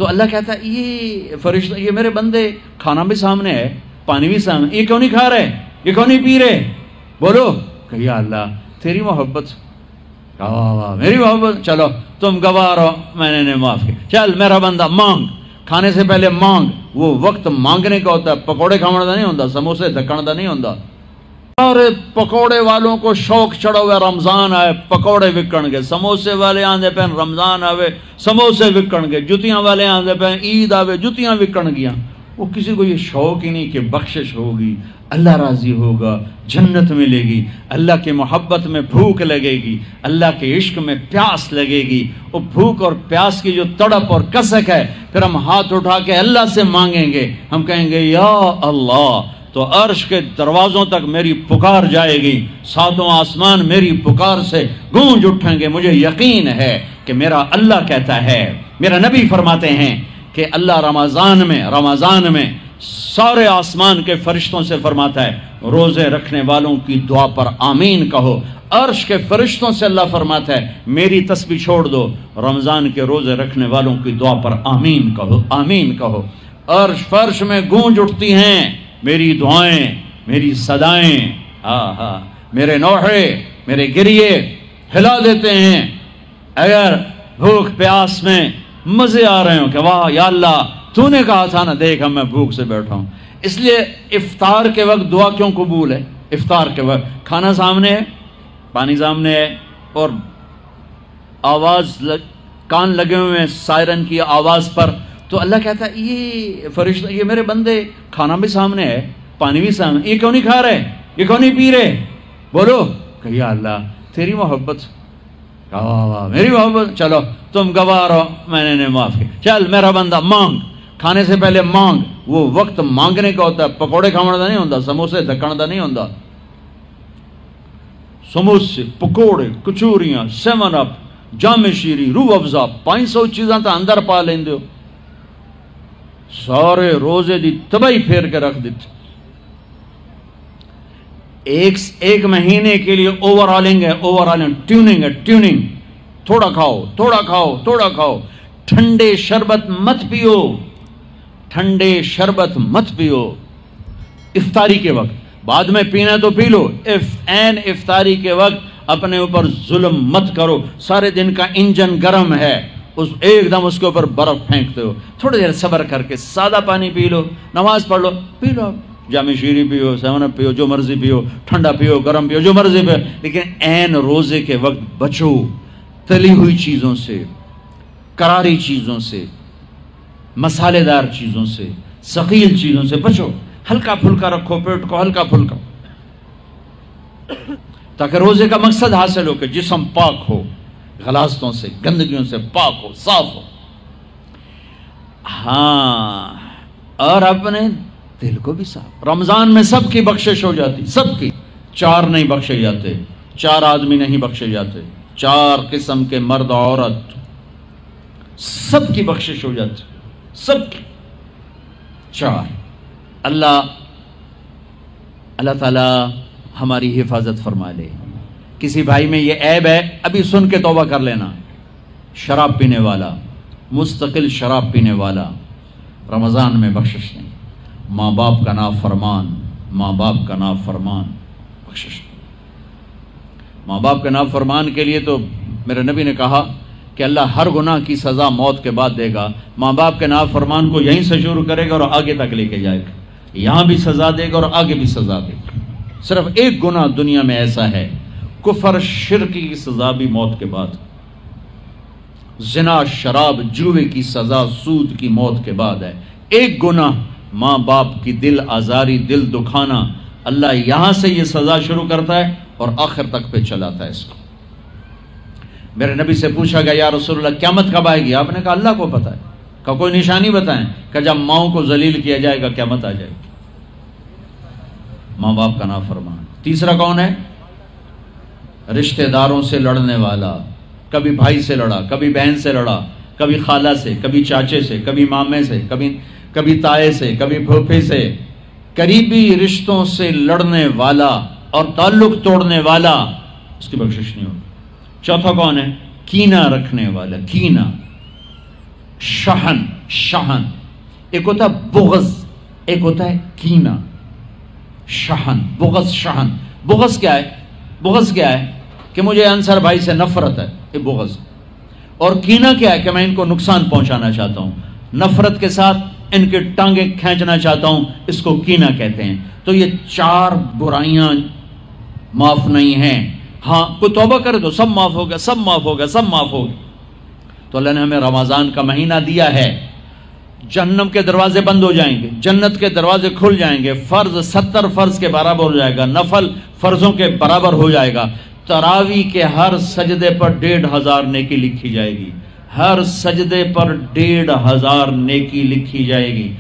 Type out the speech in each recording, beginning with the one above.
تو اللہ کہتا ہے یہ فرشتہ، یہ میرے بندے، کھانا بھی سامنے ہے، پانی بھی سامنے، یہ کیوں نہیں کھا رہے، یہ کیوں نہیں پی رہے؟ بولو کہ یا اللہ تیری محبت، میری محبت، چلو تم گواہ رہو، میں نے معاف کیا، چل میرا بندہ مانگ، کھانے سے پہلے مانگ۔ وہ وقت مانگنے کا ہوتا ہے، پکوڑے کھانے کا نہیں ہوتا، سموسے دکھنے کا نہیں ہوتا۔ اور پکوڑے والوں کو شوق چڑھا ہوا، رمضان آئے پکوڑے وکن گے، سموسے والے آندے پہ رمضان آوے سموسے وکن گے، جتیاں والے آندے پہ عید آوے جتیاں وکن گیا۔ وہ کسی کو یہ شوق ہی نہیں کہ بخشش ہوگی، اللہ راضی ہوگا، جنت ملے گی، اللہ کی محبت میں بھوک لگے گی، اللہ کے عشق میں پیاس لگے گی۔ وہ بھوک اور پیاس کی جو تڑپ اور کسک ہے، پھر ہم ہاتھ اٹھا کے اللہ سے مانگیں گے، ہم کہیں گے یا اللہ، تو عرش کے دروازوں تک میری پکار جائے گی، ساتوں آسمان میری پکار سے گونج اٹھیں گے۔ مجھے یقین ہے کہ میرا اللہ کہتا ہے، میرا نبی فرماتے ہیں کہ اللہ رمضان میں سارے آسمان کے فرشتوں سے فرماتا ہے روزے رکھنے والوں کی دعا پر آمین کہو۔ عرش کے فرشتوں سے اللہ فرماتا ہے میری تسبیح چھوڑ دو، رمضان کے روزے رکھنے والوں کی دعا پر آمین کہو، آمین کہو۔ عرش فرش میں گونج اٹھتی ہیں میری دعائیں، میری صدائیں، میرے نوحے، میرے گریے ہلا دیتے ہیں۔ اگر بھوک پیاس میں مزے آ رہے ہوں کہ واہ یا اللہ تو نے کہا تھا نا، دیکھ میں بھوک سے بیٹھا ہوں۔ اس لیے افطار کے وقت دعا کیوں قبول ہے؟ افطار کے وقت کھانا سامنے ہے، پانی سامنے ہے، اور آواز کان لگے ہوئے ہیں سائرن کی آواز پر، تو اللہ کہتا ہے یہ فرشتہ، یہ میرے بندے، کھانا بھی سامنے ہے، پانی بھی سامنے، یہ کیوں نہیں کھا رہے، یہ کیوں نہیں پی رہے؟ بولو کہ یا اللہ تیری محبت، میری محبت، چلو تم گواہ رہو، میں نے معاف کیا، چل میرا بندہ مانگ، کھانے سے پہلے مانگ۔ وہ وقت مانگنے کا ہوتا ہے، پکوڑے کھانے کا نہیں ہوتا، سموسے دکھنے کا نہیں ہوتا۔ سموسے، پکوڑے، کچوریاں، 7 اپ، جام شیری، روح افزا، 500 چیزاں تو اندر پا لیندے ہو، سارے روزے دی تباہی پھیر کے رکھ دیتے۔ ایک مہینے کے لیے اوور آلنگ ہے، ٹیوننگ ہے، ٹیوننگ، تھوڑا کھاؤ، تھوڑا کھاؤ، تھوڑا کھاؤ، ٹھنڈے شربت مت پیو، ٹھنڈے شربت مت پیو افطاری کے وقت، بعد میں پینا تو پی لو، افطاری کے وقت اپنے اوپر ظلم مت کرو۔ سارے دن کا انجن گرم ہے، ایک دم اس کے اوپر برف پھینکتے ہو، تھوڑی دیر صبر کر کے سادہ پانی پی لو، نماز پڑھ لو، پی لو، جامع شیری پیو، 7 اپ پیو، جو مرضی پیو، ٹھنڈا پیو، گرم پیو، جو مرضی پیو، لیکن روزے کے وقت بچو تلی ہوئی چیزوں سے، کراری چیزوں سے، مسالے دار چیزوں سے، ثقیل چیزوں سے بچو، ہلکا پھلکا رکھو پیٹ کو، ہلکا پھلکا، تاکہ روزے کا مقصد حاصل ہو کہ جسم پاک ہو، غلاظتوں سے، گندگیوں سے پاک ہو، صاف ہو۔ ہاں، اور اپنے دل کو بھی صاف۔ رمضان میں سب کی بخشش ہو جاتی، سب کی، 4 نہیں بخشے جاتے، 4 آدمی نہیں بخشے جاتے، 4 قسم کے مرد عورت، سب کی بخشش ہو جاتی، سب کی، 4۔ اللہ تعالی ہماری حفاظت فرما لے۔ کسی بھائی میں یہ عیب ہے، ابھی سن کے توبہ کر لینا، شراب پینے والا، مستقل شراب پینے والا، رمضان میں بخشش نہیں، ماں باپ کا نافرمان، ماں باپ کا نافرمان، بخشش نہیں۔ ماں باپ کا نافرمان کے لیے تو میرے نبی نے کہا کہ اللہ ہر گناہ کی سزا موت کے بعد دے گا۔ ماں باپ کے نافرمان کو یہیں سے شروع کرے گا اور آگے تک لے کے جائے گا، یہاں بھی سزا دے گا اور آگے بھی سزا دے گا۔ صرف ایک گناہ دنیا میں ایسا ہے، کفر شرک کی سزا بھی موت کے بعد، زنا، شراب، جوے کی سزا، سود کی موت کے بعد ہے۔ ایک گناہ ماں باپ کی دل آزاری، دل دکھانا، اللہ یہاں سے یہ سزا شروع کرتا ہے اور آخر تک پہ چلاتا ہے اس کو۔ میرے نبی سے پوچھا گیا یا رسول اللہ قیامت کب آئے گی؟ آپ نے کہا اللہ کو پتہ ہے۔ کہ کوئی نشانی بتائیں؟ کہ جب ماؤں کو ذلیل کیا جائے گا قیامت آ جائے گی۔ ماں باپ کا نافرمان۔ تیسرا کون ہے؟ رشتہ داروں سے لڑنے والا، کبھی بھائی سے لڑا، کبھی بہن سے لڑا، کبھی خالہ سے، کبھی چاچے سے، کبھی مامے سے، کبھی تائے سے، کبھی پھوپھی سے، قریبی رشتوں سے لڑنے والا اور تعلق توڑنے والا، اس کی بخشش نہیں ہوگی۔ چوتھا کون ہے؟ کینہ رکھنے والا، کینہ، شحن، شحن ایک ہوتا ہے بغض، ایک ہوتا ہے کینہ. شحن، بغض، شحن. بغض کیا ہے؟ بغض کیا ہے کہ مجھے انصر بھائی سے نفرت ہے، یہ بغض. اور کینہ کیا ہے کہ میں ان کو نقصان پہنچانا چاہتا ہوں، نفرت کے ساتھ ان کے ٹانگیں کھینچنا چاہتا ہوں، اس کو کینہ کہتے ہیں. تو یہ 4 برائیاں معاف نہیں ہیں. ہاں کوئی توبہ کرے تو سب معاف ہو گیا، سب معاف ہو گیا، سب معاف ہو گیا. تو اللہ نے ہمیں رمضان کا مہینہ دیا ہے، جہنم کے دروازے بند ہو جائیں گے، جنت کے دروازے کھل جائیں گے، فرض 70 فرض کے برابر ہو جائے گا، نفل فرضوں کے برابر ہو جائے گا. تراویح کے ہر سجدے پر 1500 نیکی لکھی جائے گی، ہر سجدے پر 1500 نیکی لکھی جائے گی.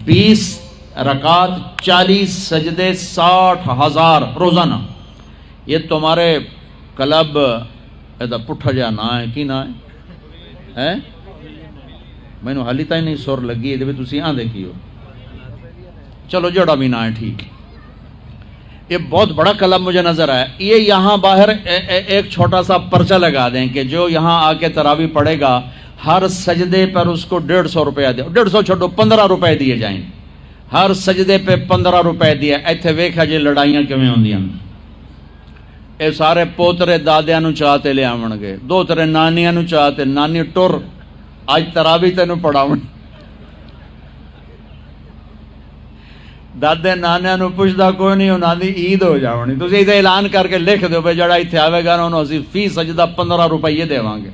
20 رکعت 40 سجدے 60,000 روزانہ. یہ تمہارے کلب ایدا پٹھا جا نہ ہے کی نہ ہے میں نے حالی تھی نہیں سر لگی ہے تھی آدھے کی ہو. چلو جڑا بھی نہ ہے ٹھیک. یہ بہت بڑا کلب مجھے نظر آیا. یہ یہاں باہر ایک چھوٹا سا پرچہ لگا دیں کہ جو یہاں آ کے تراویح پڑھے گا ہر سجدے پر اس کو 150 روپیہ دے. 150 چھوڑو 15 روپے دیے جائیں. ہر سجدے پہ 15 روپے دیا. ایتھے ویکھا جی لڑائیاں کیویں ہوندیاں. اے سارے پوترے دادیاں نو چاہتے لے آون گے، 2 نانیاں نو چاہتے، نانی ٹر اج تراویح تینوں پڑھاون. دادے نانیاں نو پوچھدا کوئی نہیں، انہاں دی عید ہو جاونی. تسی ایدے اعلان کر کے لکھ دیو بھئی جڑا ایتھے آوے گا نا انہوں اسی فی سجدہ 15 روپے دیواں گے.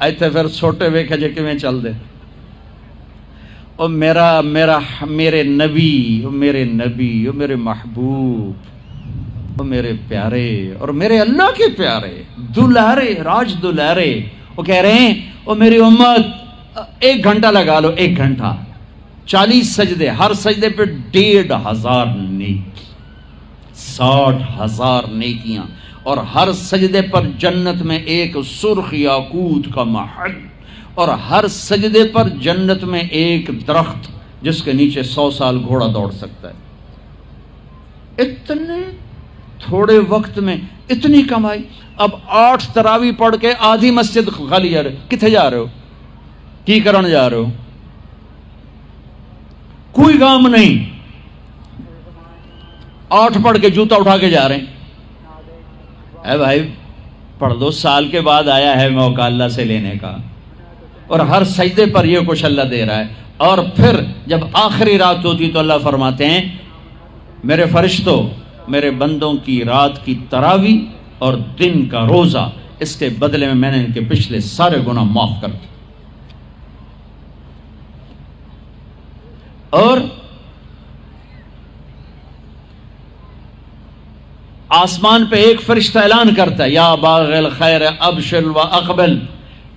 ایتھے پھر چھوٹے ویکھے جے کیویں چل دے. او میرے نبی، او میرے نبی، او میرے محبوب، او میرے پیارے اور میرے اللہ کے پیارے دلارے، راج دلارے، وہ کہہ رہے ہیں او میری امت 1 گھنٹہ لگا لو، 1 گھنٹہ 40 سجدے، ہر سجدے پہ 1500 نیکی، 60,000 نیکیاں. اور ہر سجدے پر جنت میں ایک سرخ یاقوت کا محل، اور ہر سجدے پر جنت میں ایک درخت جس کے نیچے 100 سال گھوڑا دوڑ سکتا ہے. اتنے تھوڑے وقت میں اتنی کمائی. اب 8 تراویح پڑھ کے آدھی مسجد خالی جا رہے ہو. کتنے جا رہے ہو؟ کی کرن جا رہے ہو؟ کوئی کام نہیں. 8 پڑھ کے جوتا اٹھا کے جا رہے ہیں. اے بھائی پڑھ دو، سال کے بعد آیا ہے موقع اللہ سے لینے کا. اور ہر سجدے پر یہ کچھ اللہ دے رہا ہے. اور پھر جب آخری رات ہوتی تو اللہ فرماتے ہیں میرے فرشتوں، میرے بندوں کی رات کی تراویح اور دن کا روزہ، اس کے بدلے میں میں نے ان کے پچھلے سارے گناہ معاف کر دیے. اور آسمان پہ ایک فرشتہ اعلان کرتا ہے یا باغ الخیر ابشر و اقبل،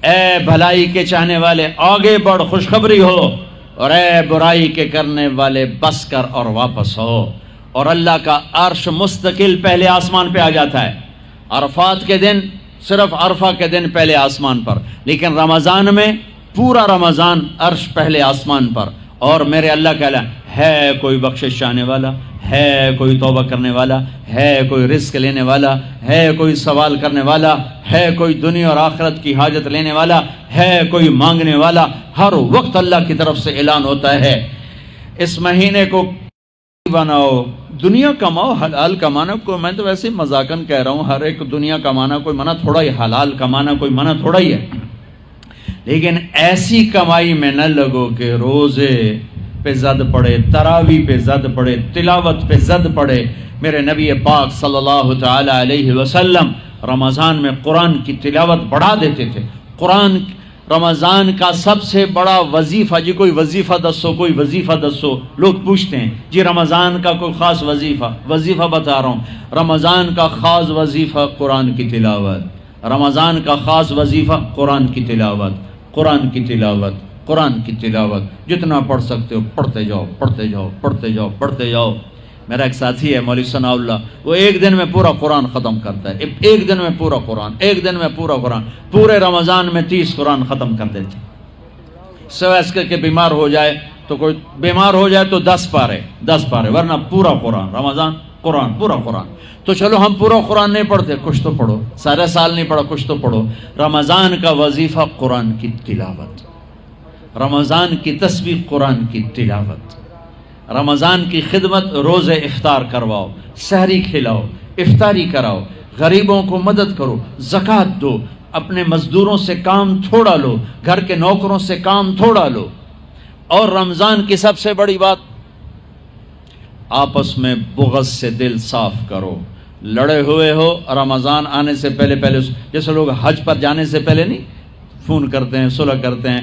اے بھلائی کے چاہنے والے آگے بڑھ خوشخبری ہو، اور اے برائی کے کرنے والے بس کر اور واپس ہو. اور اللہ کا عرش مستقل پہلے آسمان پہ آ جاتا ہے. عرفات کے دن صرف عرفہ کے دن پہلے آسمان پر، لیکن رمضان میں پورا رمضان عرش پہلے آسمان پر. اور میرے اللہ کا اعلان ہے کوئی بخشش چاہنے والا، ہے کوئی توبہ کرنے والا، ہے کوئی رزق لینے والا، ہے کوئی سوال کرنے والا، ہے کوئی دنیا اور آخرت کی حاجت لینے والا، ہے کوئی مانگنے والا. ہر وقت اللہ کی طرف سے اعلان ہوتا ہے. اس مہینے کو بناؤ، دنیا کماؤ، حلال کمانا. کوئی میں تو ویسے مذاقن کہہ رہا ہوں، ہر ایک دنیا کمانا کوئی منع تھوڑا ہی، حلال کمانا کوئی منع تھوڑا ہی ہے. لیکن ایسی کمائی میں نہ لگو کہ روزے پہ زد پڑے، تراویح پہ زد پڑے، تلاوت پہ زد پڑے. میرے نبی پاک صلی اللہ تعالی علیہ وسلم رمضان میں قرآن کی تلاوت بڑھا دیتے تھے. قرآن رمضان کا سب سے بڑا وظیفہ، جی کوئی وظیفہ دسو، کوئی وظیفہ دسو. لوگ پوچھتے ہیں جی رمضان کا کوئی خاص وظیفہ بتا رہا ہوں. رمضان کا خاص وظیفہ قرآن کی تلاوت. رمضان کا خاص وظیفہ قرآن کی تلاوت، قرآن کی تلاوت، قرآن کی تلاوت. جتنا پڑھ سکتے ہو پڑھتے جاؤ، پڑھتے جاؤ، پڑھتے جاؤ، پڑھتے جاؤ. میرا ایک ساتھی ہے مولوی ثناء اللہ، وہ ایک دن میں پورا قرآن ختم کرتا ہے. ایک دن میں پورا قرآن، ایک دن میں پورا قرآن. پورے رمضان میں 30 قرآن ختم کر دیتے. سوائے اس کے بیمار ہو جائے تو کوئی بیمار ہو جائے تو 10 پارے، ورنہ پورا قرآن رمضان، قرآن پورا قرآن. تو چلو ہم پورا قرآن نہیں پڑھتے، کچھ تو پڑھو. سارے سال نہیں پڑھا، کچھ تو پڑھو. رمضان کا وظیفہ قرآن کی تلاوت. رمضان کی تسبیح قرآن کی تلاوت، رمضان کی خدمت، روزے افطار کرواؤ، سحری کھلاؤ، افطاری کراؤ، غریبوں کو مدد کرو، زکوٰۃ دو، اپنے مزدوروں سے کام تھوڑا لو، گھر کے نوکروں سے کام تھوڑا لو۔ اور رمضان کی سب سے بڑی بات، آپس میں بغض سے دل صاف کرو۔ لڑے ہوئے ہو، رمضان آنے سے پہلے جیسے لوگ حج پر جانے سے پہلے نہیں فون کرتے ہیں، صلح کرتے ہیں،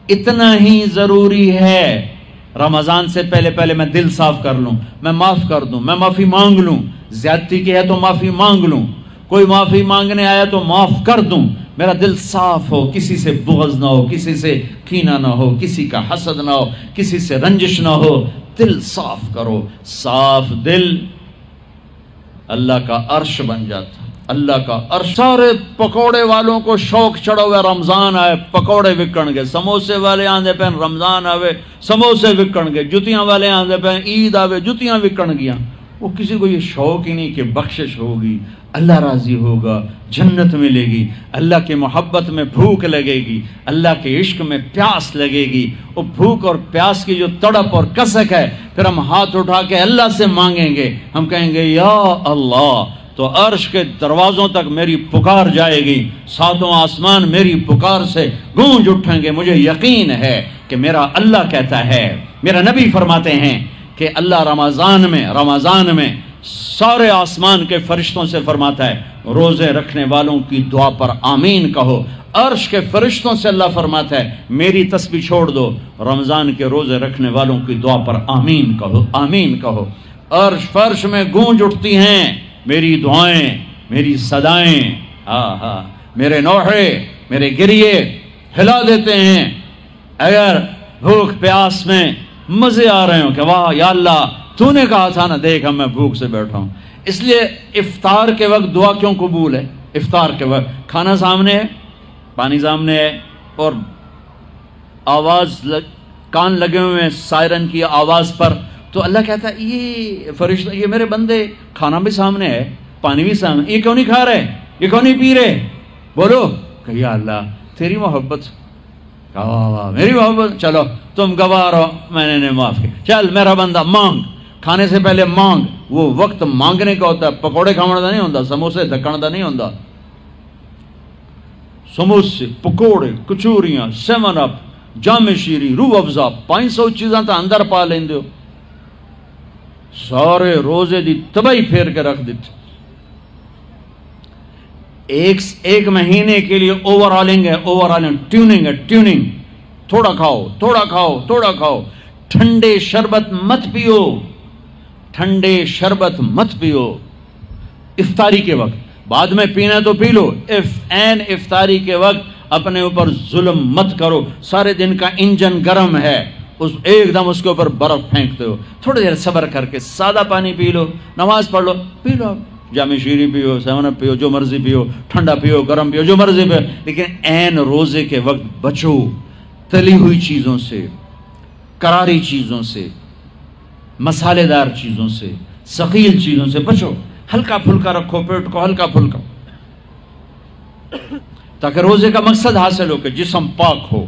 اتنا ہی ضروری ہے رمضان سے پہلے میں دل صاف کر لوں، میں معاف کر دوں، میں معافی مانگ لوں، زیادتی کی ہے تو معافی مانگ لوں، کوئی معافی مانگنے آیا تو معاف کر دوں، میرا دل صاف ہو، کسی سے بغض نہ ہو، کسی سے کینہ نہ ہو، کسی کا حسد نہ ہو، کسی سے رنجش نہ ہو، دل صاف کرو۔ صاف دل اللہ کا عرش بن جاتا، اللہ کا عرش۔ سارے پکوڑے والوں کو شوق چڑھا ہوا، رمضان آئے پکوڑے وکن گے، سموسے والے آندے پہ رمضان آوے سموسے وکن گے، جتیاں والے آندے پہ عید آوے جتیاں وکن گیا۔ وہ کسی کو یہ شوق ہی نہیں کہ بخشش ہوگی، اللہ راضی ہوگا، جنت ملے گی، اللہ کی محبت میں بھوک لگے گی، اللہ کے عشق میں پیاس لگے گی۔ وہ بھوک اور پیاس کی جو تڑپ اور کسک ہے، پھر ہم ہاتھ اٹھا کے اللہ سے مانگیں گے، ہم کہیں گے یا اللہ، تو عرش کے دروازوں تک میری پکار جائے گی، ساتوں آسمان میری پکار سے گونج اٹھیں گے۔ مجھے یقین ہے کہ میرا اللہ کہتا ہے، میرا نبی فرماتے ہیں کہ اللہ رمضان میں سارے آسمان کے فرشتوں سے فرماتا ہے، روزے رکھنے والوں کی دعا پر آمین کہو۔ عرش کے فرشتوں سے اللہ فرماتا ہے، میری تسبیح چھوڑ دو، رمضان کے روزے رکھنے والوں کی دعا پر آمین کہو، آمین کہو۔ عرش فرش میں گونج اٹھتی ہیں میری دعائیں، میری صدائیں، میرے نوحے، میرے گریے ہلا دیتے ہیں۔ اگر بھوک پیاس میں مزے آ رہے ہوں کہ واہ یا اللہ تو نے کہا تھا نا، دیکھ میں بھوک سے بیٹھا ہوں۔ اس لیے افطار کے وقت دعا کیوں قبول ہے؟ افطار کے وقت کھانا سامنے ہے، پانی سامنے ہے، اور کان لگے ہوئے ہیں سائرن کی آواز پر، تو اللہ کہتا ہے یہ فرشتہ، یہ میرے بندے، کھانا بھی سامنے ہے، پانی بھی سامنے، یہ کیوں نہیں کھا رہے، یہ کیوں نہیں پی رہے؟ بولو کہ یا اللہ تیری محبت، میری محبت، چلو تم گوار ہو، میں نے معاف کیا، چل میرا بندہ مانگ، کھانے سے پہلے مانگ۔ وہ وقت مانگنے کا ہوتا ہے، پکوڑے کھانے کا نہیں ہوتا، سموسے دکھنے کا نہیں ہوتا۔ سموسے، پکوڑے، کچوریاں، 7 اپ، جام شیری، روح افزا، 500 چیزاں تو اندر پا لیندے ہو، سارے روزے دی تباہی پھیر کے رکھ دیتے۔ ایک مہینے کے لیے اوور آلنگ ہے، ٹیوننگ ہے، ٹیوننگ، تھوڑا کھاؤ، تھوڑا کھاؤ، تھوڑا کھاؤ، ٹھنڈے شربت مت پیو، ٹھنڈے شربت مت پیو افطاری کے وقت، بعد میں پینا تو پی لو، افطاری کے وقت اپنے اوپر ظلم مت کرو۔ سارے دن کا انجن گرم ہے، ایک دم اس کے اوپر برف پھینکتے ہو، تھوڑی دیر صبر کر کے سادہ پانی پی لو، نماز پڑھ لو، پی لو، جام شیری پیو، 7 اپ پیو، جو مرضی پیو، ٹھنڈا پیو، گرم پیو، جو مرضی پیو، لیکن روزے کے وقت بچو تلی ہوئی چیزوں سے، کراری چیزوں سے، مسالے دار چیزوں سے، ثقیل چیزوں سے بچو، ہلکا پھلکا رکھو پیٹ کو، ہلکا پھلکا، تاکہ روزے کا مقصد حاصل ہو کہ جسم پاک ہو،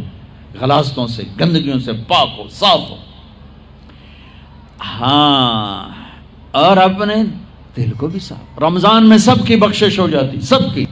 غلاظتوں سے، گندگیوں سے پاک ہو، صاف ہو۔ اور اپنے دل کو بھی صاف۔ رمضان میں سب کی بخشش ہو جاتی، سب کی۔